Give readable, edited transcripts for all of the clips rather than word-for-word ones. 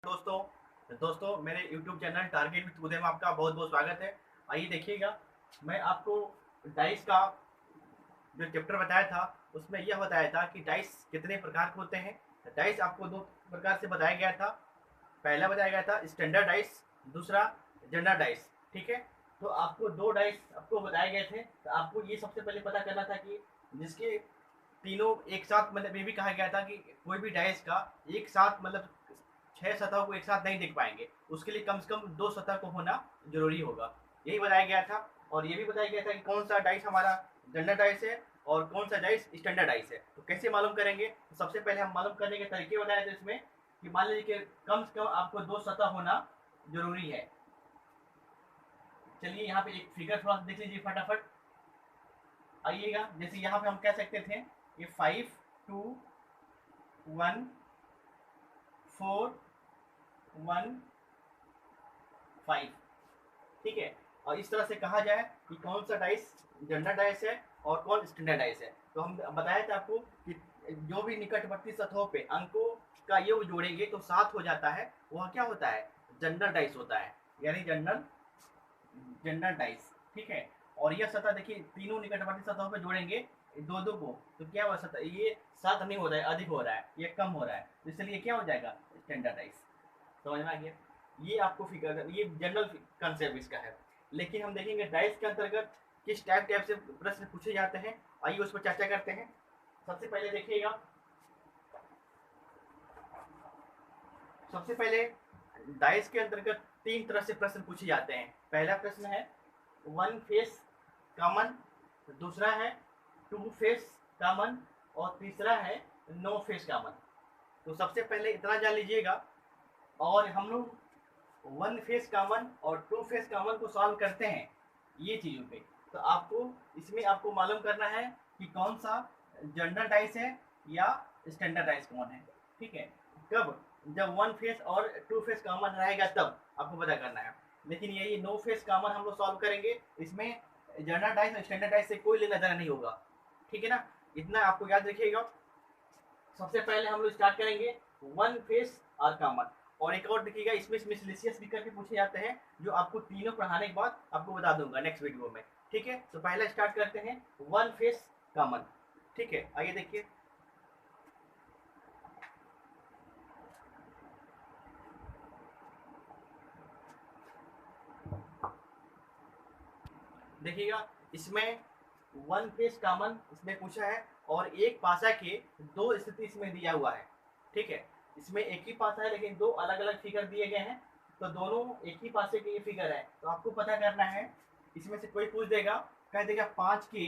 दोस्तों मेरे YouTube channel target with उदय में आपका बहुत बहुत स्वागत है। आइए देखिएगा, मैं आपको डाइस का जो चैप्टर बताया था उसमें यह बताया था कि डाइस कितने प्रकार के होते हैं। डाइस आपको दो प्रकार से बताया गया था। पहला बताया गया था स्टैंडर्ड डाइस, दूसरा जनरल डाइस। ठीक है, तो आपको दो डाइस आपको बताए गए थे। तो आपको ये सबसे पहले पता करना था कि जिसके तीनों एक साथ, मतलब ये भी कहा गया था कि कोई भी डाइस का एक साथ मतलब 6 सतहों को एक साथ नहीं देख पाएंगे, उसके लिए कम से कम 2 सतह को होना जरूरी होगा, यही बताया गया था। और ये भी बताया गया था कि कौन सा डाइस हमारा जनरल डाइस है और कौन सा डाइस स्टैंडर्ड डाइस है। तो कैसे मालूम करेंगे, तो सबसे पहले हम मालूम करने के तरीके बताए थे इसमें कि मान लीजिए कि कम से कम आपको 2 सतह होना जरूरी है। चलिए यहाँ पे एक फिगर थोड़ा सा देख लीजिए फटाफट। आइएगा, जैसे यहाँ पे हम कह सकते थे ये 5 2 1 4 1 5, ठीक है। और इस तरह से कहा जाए कि कौन सा डाइस जनरल डाइस है और कौन स्टैंडर्ड डाइस है। तो हम बताया था आपको कि जो भी निकटवर्ती सतहों पे अंकों का योग जोड़ेंगे तो 7 हो जाता है, वह क्या होता है, जनरल डाइस होता है, यानी जनरल जनरल डाइस। ठीक है, और यह सतह देखिए तीनों निकटवर्ती सतहों पे जोड़ेंगे दो दो को, तो क्या हुआ, सतह ये 7 नहीं हो रहा है, अधिक हो रहा है, ये कम हो रहा है, तो इसलिए क्या हो जाएगा, स्टैंडर्ड डाइस। समझ में आ गया। ये आपको फिगर, ये जनरल कंसेप्ट इसका है। लेकिन हम देखेंगे डाइस के अंतर्गत किस टाइप टाइप से प्रश्न पूछे जाते हैं, आइए उस पर चर्चा करते हैं। सबसे पहले देखिएगा, सबसे पहले डाइस के अंतर्गत 3 तरह से प्रश्न पूछे जाते हैं। पहला प्रश्न है वन फेस कॉमन, दूसरा है टू फेस कॉमन और तीसरा है नो फेस कॉमन। तो सबसे पहले इतना जान लीजिएगा, और हम लोग वन फेस कॉमन और टू फेस कॉमन को सॉल्व करते हैं ये चीज़ों पे। तो आपको इसमें आपको मालूम करना है कि कौन सा जनरल डाइस है या स्टैंडर्ड डाइस कौन है। ठीक है, कब, जब वन फेस और टू फेस कॉमन रहेगा तब आपको पता करना है। लेकिन यही नो फेस कॉमन हम लोग सॉल्व करेंगे, इसमें जनरल डाइस और स्टैंडर्ड डाइस से कोई लेना देना नहीं होगा। ठीक है ना, इतना आपको याद रखिएगा। सबसे पहले हम लोग स्टार्ट करेंगे वन फेस और कॉमन। और एक और देखिएगा, इसमें मिसलेसियस भी करके पूछे जाते हैं, जो आपको तीनों पढ़ाने के बाद आपको बता दूंगा नेक्स्ट वीडियो में। ठीक है, तो पहला स्टार्ट करते हैं वन फेस कॉमन। ठीक है, आइए देखिए, देखिएगा इसमें वन फेस कॉमन इसमें पूछा है, और एक पासा के दो स्थिति इसमें दिया हुआ है। ठीक है, इसमें एक ही पासा है लेकिन दो अलग अलग फिगर दिए गए हैं, तो दोनों एक ही पासे के ये फिगर है। तो आपको पता करना है, इसमें से कोई पूछ देगा, कह देगा 5 के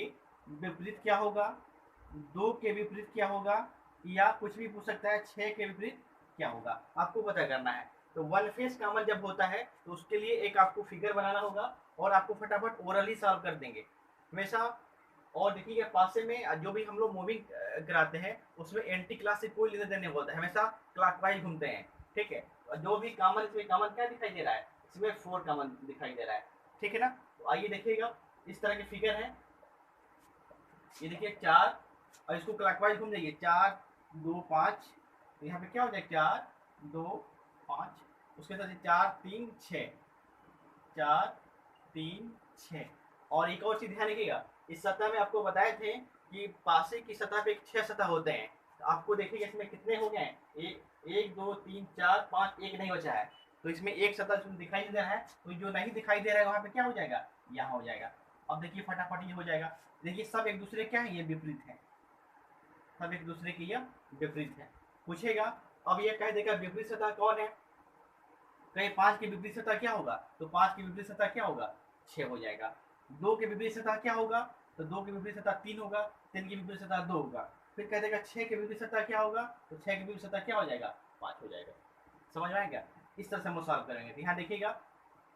विपरीत क्या होगा, 2 के विपरीत क्या होगा, या कुछ भी पूछ सकता है 6 के विपरीत क्या होगा, आपको पता करना है। तो वन फेस कॉमन जब होता है तो उसके लिए एक आपको फिगर बनाना होगा, और आपको फटाफट ओरली सॉल्व कर देंगे हमेशा। और देखिए पासे में जो भी हम लोग मूविंग कराते हैं उसमें एंटी क्लास से कोई लेने देने होता है, हमेशा क्लॉकवाइज घूमते हैं। ठीक है, जो भी कॉमन, इसमें कॉमन क्या दिखाई दे रहा है, इसमें 4 कॉमन दिखाई दे रहा है। ठीक है ना, तो आइए देखिएगा, इस तरह के फिगर है। ये देखिए 4, और इसको क्लॉकवाइज घूम जाइए, 4 2 5, तो यहाँ पे क्या हो जाएगा, 4 2 5, उसके साथ 4 3 6, 4 3 6। और एक और चीज ध्यान रखिएगा, इस सतह में आपको बताए थे कि पासे की सतह पे 6 सतह होते हैं। तो आपको देखिएगा इसमें कितने हो गए हैं, एक दो तीन चार पाँच, एक नहीं बचा है। तो इसमें एक सतह दिखाई नहीं दे रहा है, तो जो नहीं दिखाई दे रहा है वहाँ पे क्या हो जाएगा, यहाँ हो जाएगा। अब देखिए फटाफट ये हो जाएगा। देखिए सब एक दूसरे क्या है, ये विपरीत है, सब एक दूसरे की यह विपरीत है। पूछेगा, अब ये कह देगा विपरीत सतह कौन है, कहीं 5 की विपरीत सतह क्या होगा, तो 5 की विपरीत सतह क्या होगा, 6 हो जाएगा। 2 के विपरीत सतह क्या होगा, तो 2 की विपरीत सतह 3 होगा, 3 की विपरीत सतह 2 होगा। फिर कह देगा 6 के विपरीत सतह क्या होगा, तो 6 की विपरीत सतह क्या हो जाएगा, 5 हो जाएगा। समझ में आएगा, इस तरह से हम सॉल्व करेंगे। तो यहाँ देखिएगा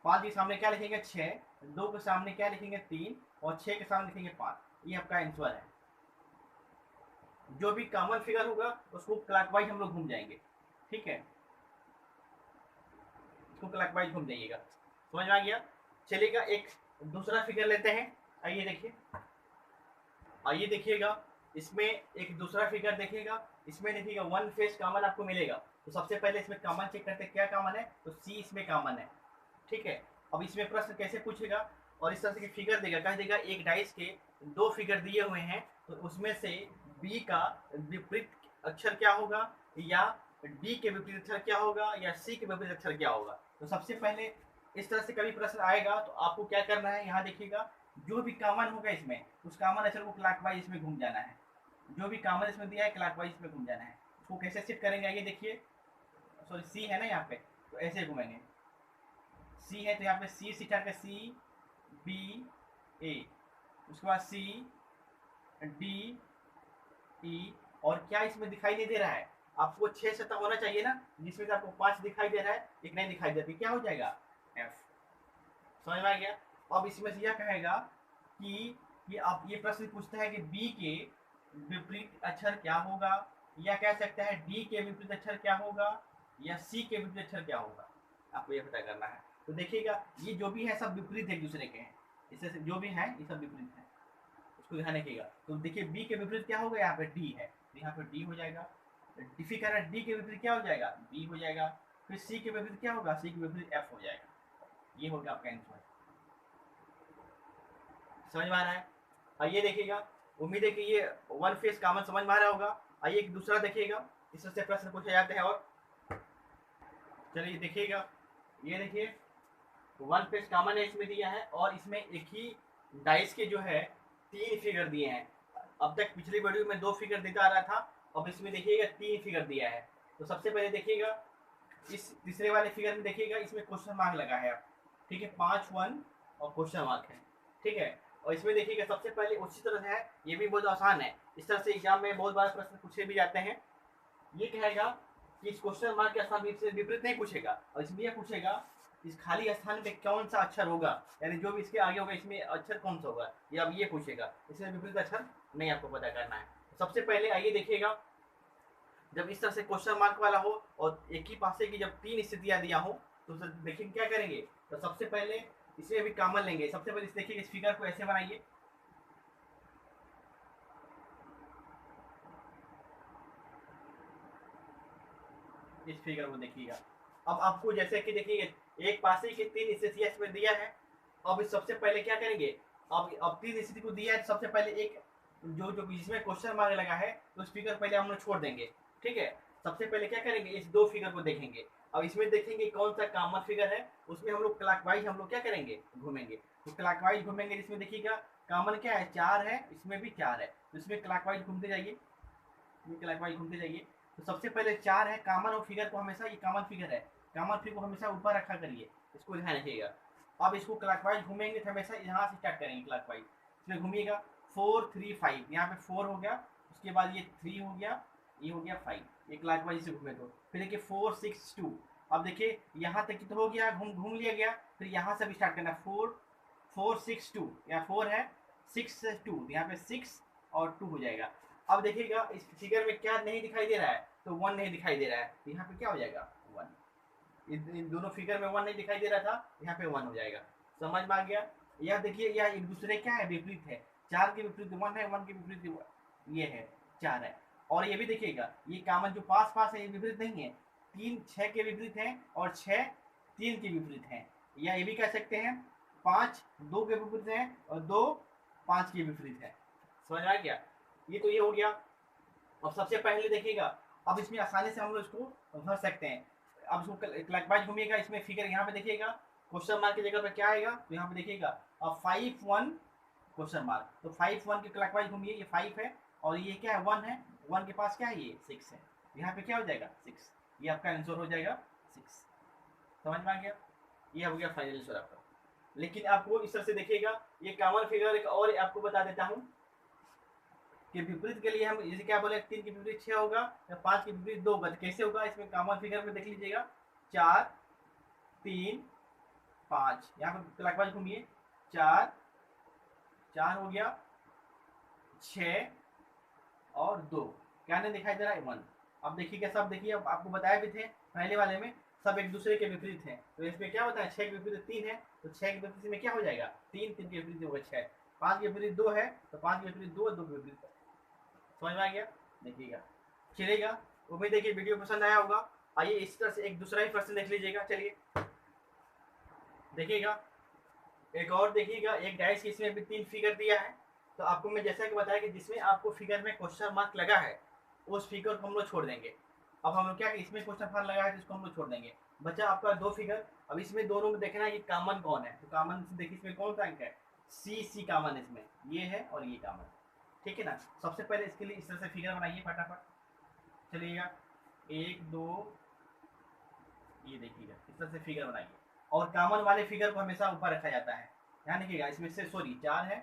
5 के सामने क्या लिखेंगे 6, 2 के सामने क्या लिखेंगे 3, और 6 के सामने लिखेंगे 5। ये आपका आंसर है। जो भी कॉमन फिगर होगा उसको क्लॉकवाइज हम लोग घूम जाएंगे। ठीक है, इसको क्लॉकवाइज घूम जाइएगा। समझ में आ गया। चलिएगा एक दूसरा फिगर लेते हैं, आइए देखिए, आइए देखिएगा, इसमें एक दूसरा फिगर देखिएगा, इसमें देखिएगा वन फेस कॉमन आपको मिलेगा। तो सबसे पहले इसमें कॉमन चेक करते हैं, क्या कॉमन है, तो सी इसमें कॉमन है, ठीक है। अब इसमें प्रश्न कैसे पूछेगा, और इस तरह से फिगर देगा, कह देगा एक डाइस के दो फिगर दिए हुए हैं, तो उसमें से बी का विपरीत अक्षर क्या होगा, या डी के विपरीत अक्षर क्या होगा, या सी के विपरीत अक्षर क्या होगा। तो सबसे पहले इस तरह से कभी प्रश्न आएगा तो आपको क्या करना है, यहाँ देखिएगा जो भी कॉमन होगा इसमें, उस कॉमन अक्षर को क्लॉकवाइज इसमें घूम जाना है, जो भी कॉमन इसमें दिया है क्लॉकवाइज इसमें घूम जाना है। उसको कैसे सेट करेंगे ये देखिए, सॉरी सी है ना यहाँ पे, तो ऐसे घूमेंगे, सी है तो यहाँ पे सी सीटा का सी बी ए, उसके बाद सी डी ई, और क्या इसमें दिखाई नहीं दे रहा है, आपको 6 सतह होना चाहिए ना, जिसमें से आपको 5 दिखाई दे रहा है, एक नहीं दिखाई देती, क्या हो जाएगा एफ। समझ में आ गया। अब इसमें से यह कहेगा कि ये आप ये प्रश्न पूछता है कि बी के विपरीत अक्षर क्या होगा, या कह सकता है डी के विपरीत अक्षर क्या होगा, या सी के विपरीत अक्षर क्या होगा, आपको ये पता करना है। तो देखिएगा ये जो भी है सब विपरीत एक दूसरे के हैं, इससे जो भी है ये सब विपरीत है, उसको ध्यान रखिएगा। तो देखिए बी के विपरीत क्या होगा, यहाँ पे डी है तो यहाँ पे डी हो जाएगा, डी कह रहा है डी के विपरीत क्या हो जाएगा, बी हो जाएगा, फिर सी के विपरीत क्या होगा, सी के विपरीत एफ हो जाएगा, ये होगा आपका आंसर। समझ में आ रहा है। आइए देखिएगा, उम्मीद है कि ये वन फेस कॉमन समझ में आ रहा होगा। आइए एक दूसरा देखिएगा, इस तरह से प्रश्न पूछे जाते हैं। और चलिए देखिएगा, ये देखिए वन फेस कॉमन है इसमें दिया है, और इसमें एक ही डाइस के जो है 3 फिगर दिए हैं। अब तक पिछली वीडियो में 2 फिगर देता आ रहा था, अब इसमें देखिएगा 3 फिगर दिया है। तो सबसे पहले देखिएगा इस तीसरे वाले फिगर में देखिएगा, इसमें क्वेश्चन मार्क लगा है, ठीक है, 5 1 और क्वेश्चन मार्क है, ठीक है। और इसमें देखिएगा सबसे पहले उसी तरह से है, ये भी बहुत आसान है, इस तरह से एग्जाम में बहुत बार प्रश्न पूछे भी जाते हैं। ये कहेगा कि इस क्वेश्चन मार्क के स्थान से विपरीत नहीं पूछेगा, और इसमें यह पूछेगा इस खाली स्थान पे कौन सा अक्षर होगा, यानी जो भी इसके आगे होगा इसमें अक्षर कौन सा होगा, ये अब ये पूछेगा, इसमें विपरीत अक्षर नहीं आपको पता करना है। सबसे पहले आइए देखिएगा, जब इस तरह से क्वेश्चन मार्क वाला हो और एक ही पासे की जब 3 स्थितियां दिया हो, तो देखिए क्या करेंगे, तो सबसे पहले इसमें भी कॉमन लेंगे। सबसे पहले देखिए इस फिगर को ऐसे बनाइए, इस फिगर को देखिएगा। अब आपको जैसे कि देखिए एक पासे की 3 स्थितियां इसमें दिया है, अब सबसे पहले क्या करेंगे, अब 3 स्थिति को दिया है, सबसे पहले एक जो जो जिसमें क्वेश्चन मार्क लगा है तो उस फिगर पहले हम लोग छोड़ देंगे, ठीक है। सबसे पहले क्या करेंगे, इस 2 फिगर को देखेंगे। अब इसमें देखेंगे कौन सा कॉमन फिगर है, उसमें हम लोग क्लॉकवाइज हम लोग क्या करेंगे, घूमेंगे। तो क्लॉकवाइज घूमेंगे, जिसमें देखिएगा कॉमन क्या है, 4 है, इसमें भी 4 है, तो इसमें क्लॉकवाइज घूमते जाइए, क्लॉकवाइज घूमते जाइए। तो सबसे पहले 4 है कॉमन, और फिगर को हमेशा, ये कॉमन फिगर है, कॉमन फिगर को हमेशा ऊपर रखा करिए, इसको ध्यान रखिएगा। अब इसको क्लॉकवाइज घूमेंगे तो हमेशा यहाँ से स्टार्ट करेंगे क्लॉकवाइज, इसमें घूमिएगा 4 3 5, यहाँ पे 4 हो गया, उसके बाद ये 3 हो गया, ये हो गया 5, ये क्लॉकवाइज से घूमे। तो फिर देखिए 4 6 2, अब देखिए यहाँ तक तो हो गया, घूम लिया गया, फिर यहाँ से भी स्टार्ट करना, 4 4 6 2, यहाँ 4 है, 6 2, यहाँ पे 6 और 2 हो जाएगा। अब देखिएगा इस फिगर में क्या नहीं दिखाई दे रहा है, तो 1 नहीं दिखाई दे रहा है, तो यहाँ पे क्या हो जाएगा 1, इन दोनों फिगर में 1 नहीं दिखाई दे रहा था, यहाँ पे 1 हो जाएगा। समझ में आ गया। यह देखिए यह एक दूसरे क्या है, विपरीत है, 4 के विपरीत 1 है, 1 के विपरीत ये है 4 है। और ये भी देखिएगा ये कॉमन जो पास पास है ये विपरीत नहीं है, 3 6 के विपरीत है, और 6 3 के विपरीत है, या ये भी कह सकते हैं 5 2 के विपरीत है, और 2 5 के विपरीत है। समझ आ गया। ये तो ये हो गया। अब सबसे पहले देखिएगा, अब इसमें आसानी से हम लोग इसको भर सकते हैं। अब इसको क्लॉकवाइज घूमिएगा, इसमें फिगर यहाँ पे देखिएगा क्वेश्चन मार्क की जगह पे क्या आएगा, तो यहाँ पे देखिएगा अब 5 1 क्वेश्चन मार्क, तो 5 1 के क्लॉकवाइज घूमिए, ये 5 है, और ये क्या है 1 है, 1 के पास क्या है, ये 6 है, यहाँ पे क्या हो जाएगा 6, ये आपका आंसर हो जाएगा 6। समझ में आ गया। ये हो गया फाइनल आंसर आपका। लेकिन आपको इस तरह से देखिएगा, ये कॉमन फिगर एक और आपको बता देता हूँ कि विपरीत के लिए हम जैसे क्या बोले, 3 के विपरीत 6 होगा, या 5 के विपरीत 2 होगा, तो कैसे होगा, इसमें कॉमन फिगर में देख लीजिएगा 4 3 5, यहाँ पे क्लॉकवाइज घूमिए, 4 4 हो गया, 6 और 2, क्या नहीं दिखाई दे रहा है 1। अब देखिएगा सब, देखिए अब आपको बताया भी थे पहले वाले में, सब एक दूसरे के विपरीत हैं, तो इसमें क्या होता है 6 के विपरीत 3 है, तो 6 के विपरीत में क्या हो जाएगा 3, 3 के विपरीत होगा 6, 5 के विपरीत 2 है, तो 5 के विपरीत 2, 2 के विपरीत। समझ में आ गया। देखिएगा चलेगा। उम्मीद है कि वीडियो पसंद आया होगा। आइए इस तरह से एक दूसरा ही प्रश्न देख लीजिएगा। चलिए देखिएगा, एक और देखिएगा, एक डाइस इसमें भी 3 फिगर दिया है। तो आपको मैं जैसा कि बताया कि जिसमें आपको फिगर में क्वेश्चन मार्क लगा है उस फिगर को हम लोग छोड़ देंगे। अब हम लोग क्या, इसमें क्वेश्चन मार्क लगा है तो इसको हम लोग छोड़ देंगे। बचा आपका 2 फिगर। अब इसमें दोनों में देखना है कि कॉमन कौन है। तो कॉमन देखिए इसमें कौन सा अंक है, सी कॉमन इसमें ये है और ये कॉमन, ठीक है ना। सबसे पहले इसके लिए इस तरह से फिगर बनाइए फटाफट। चलिएगा 1 2, ये देखिएगा इस तरह से फिगर बनाइए। और कॉमन वाले फिगर को हमेशा ऊपर रखा जाता है, ध्यान रखिएगा। इसमें से सॉरी 4 है,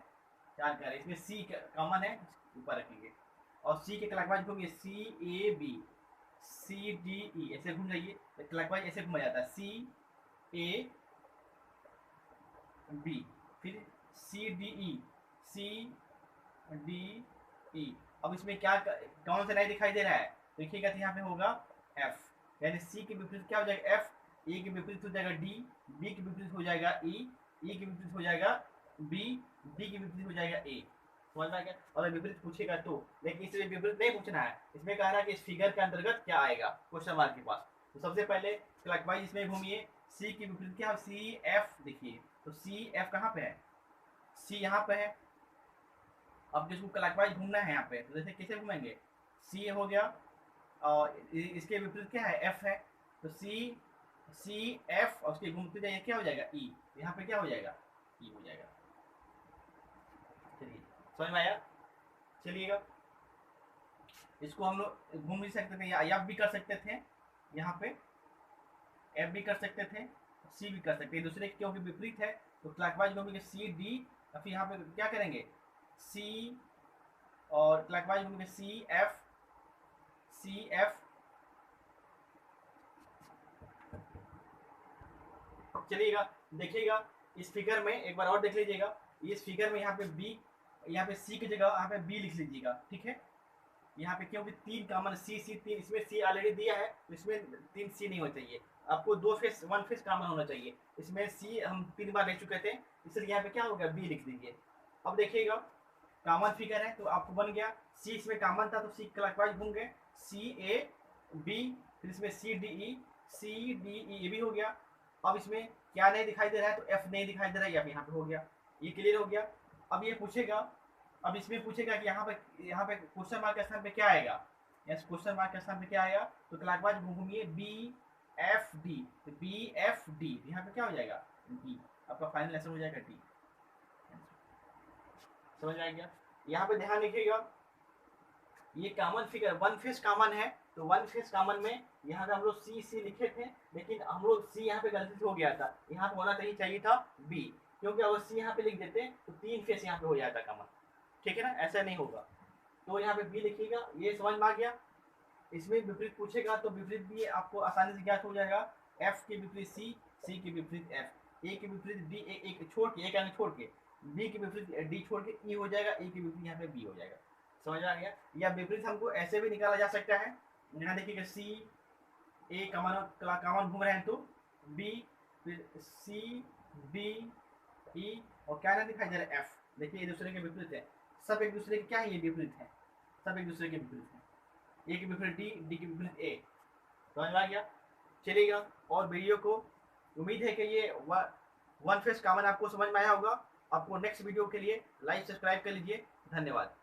4 कह रहे, इसमें सी कॉमन है, ऊपर रखेंगे। और सी के क्लॉकवाइज घूमिए, सी A B C D E, ऐसे घूम जाइए। क्लॉकवाइज ऐसे घूमा जाता है, सी ए बी, फिर C D E, C D E. अब इसमें क्या कौन सा नहीं दिखाई दे रहा है, देखिएगा तो यहाँ पे होगा एफ, यानी सी के विपरीत क्या हो जाएगा एफ, ए के विपरीत हो जाएगा डी, बी के विपरीत हो जाएगा ई, के विपरीत हो जाएगा बी, डी के विपरीत हो जाएगा ए। समझ आ गया। और विपरीत पूछेगा तो, लेकिन इसमें विपरीत नहीं पूछना है, इसमें कहना है कि इस फिगर के अंतर्गत क्या आएगा क्वेश्चन मार्क के पास। तो सबसे पहले क्लॉकवाइज इसमें घूमिए, सी के विपरीत क्या, सी एफ देखिए। तो सी एफ कहाँ पे है, सी यहाँ पे है। अब जिसको क्लॉकवाइज घूमना है यहाँ पे, तो जैसे कैसे घूमेंगे, सी हो गया और इसके विपरीत क्या है एफ है। तो सी एफ और उसके घूमते जाइए क्या हो जाएगा ई, यहाँ पे क्या हो जाएगा ई हो जाएगा। चलिए समझ में आया। चलिएगा इसको हम लोग घूम भी सकते थे, या एफ भी कर सकते थे, यहाँ पे एफ भी कर सकते थे, सी भी कर सकते हैं, दूसरे क्योंकि विपरीत है। तो क्लॉकवाइज घूमेंगे सी डी, और फिर यहाँ पे क्या करेंगे सी, और क्लॉकवाइज घूमेंगे सी एफ, चलिएगा देखिएगा इस फिगर में एक बार और देख लीजिएगा। इस फिगर में यहाँ पे बी, यहाँ पे सी की जगह यहाँ पे बी लिख लीजिएगा, ठीक है। यहाँ पे क्योंकि 3 कॉमन सी 3, इसमें सी ऑलरेडी दिया है तो इसमें 3 सी नहीं होना चाहिए, आपको 2 फेस 1 फेस कॉमन होना चाहिए। इसमें सी हम 3 बार ले चुके थे, इसलिए यहाँ पे क्या हो गया बी लिख दीजिए। अब देखिएगा कॉमन फिगर है तो आपको बन गया, सी इसमें कॉमन था तो सी क्लॉकवाइज घूम गए, सी ए बी, फिर इसमें सी डी ई, ये भी हो गया। अब इसमें क्या नहीं दिखाई दे रहा है, तो एफ नहीं दिखाई दे रहा है, एफ यहाँ पे हो गया, ये क्लियर हो गया। अब ये पूछेगा, अब इसमें पूछेगा कि यहाँ पे क्वेश्चन मार्क के स्थान पे क्या आएगा, यस क्वेश्चन मार्क के स्थान पे क्या आएगा, तो क्लॉकवाइज घूमिए बी एफ डी, तो बी एफ डी यहाँ पे क्या हो जाएगा डी, आपका फाइनल आंसर हो जाएगा डी। समझ आ गया। यहाँ पे ध्यान रखिएगा ये कॉमन फिगर 1 फेस कॉमन है, तो 1 फेस कॉमन में यहाँ पे हम लोग सी लिखे थे, लेकिन हम लोग सी यहाँ पे गलती से हो गया था, यहाँ पे होना चाहिए था बी, क्योंकि अगर सी यहाँ पे लिख देते तो 3 फेस यहाँ पे हो जाता कॉमन, ठीक है ना, ऐसा नहीं होगा। तो यहाँ पे बी लिखिएगा, ये समझ में आ गया। इसमें विपरीत पूछेगा तो विपरीत भी आपको आसानी से ज्ञात हो जाएगा, एफ के विपरीत सी के विपरीत एफ, ए के विपरीत डी, एक छोड़ के, एक अंक छोड़ के, बी के विपरीत डी छोड़ के ई हो जाएगा, ए के विपरीत यहाँ पे बी हो जाएगा। समझ आ गया। या विपरीत हमको ऐसे भी निकाला जा सकता है, यहाँ देखिएगा सी ए कॉमन घूम रहे हैं तो बी, फिर सी डी ई, और क्या ना दिखाई दे रहा है एफ, देखिए एक दूसरे के विपरीत है, सब एक दूसरे के क्या है, ये विपरीत है, सब एक दूसरे के विपरीत है, ए के विपरीत डी के विपरीत ए। समझ में आ गया। चलिएगा और वीडियो को, उम्मीद है कि ये 1 फेस कॉमन आपको समझ में आया होगा। आपको नेक्स्ट वीडियो के लिए लाइक सब्सक्राइब कर लीजिए, धन्यवाद।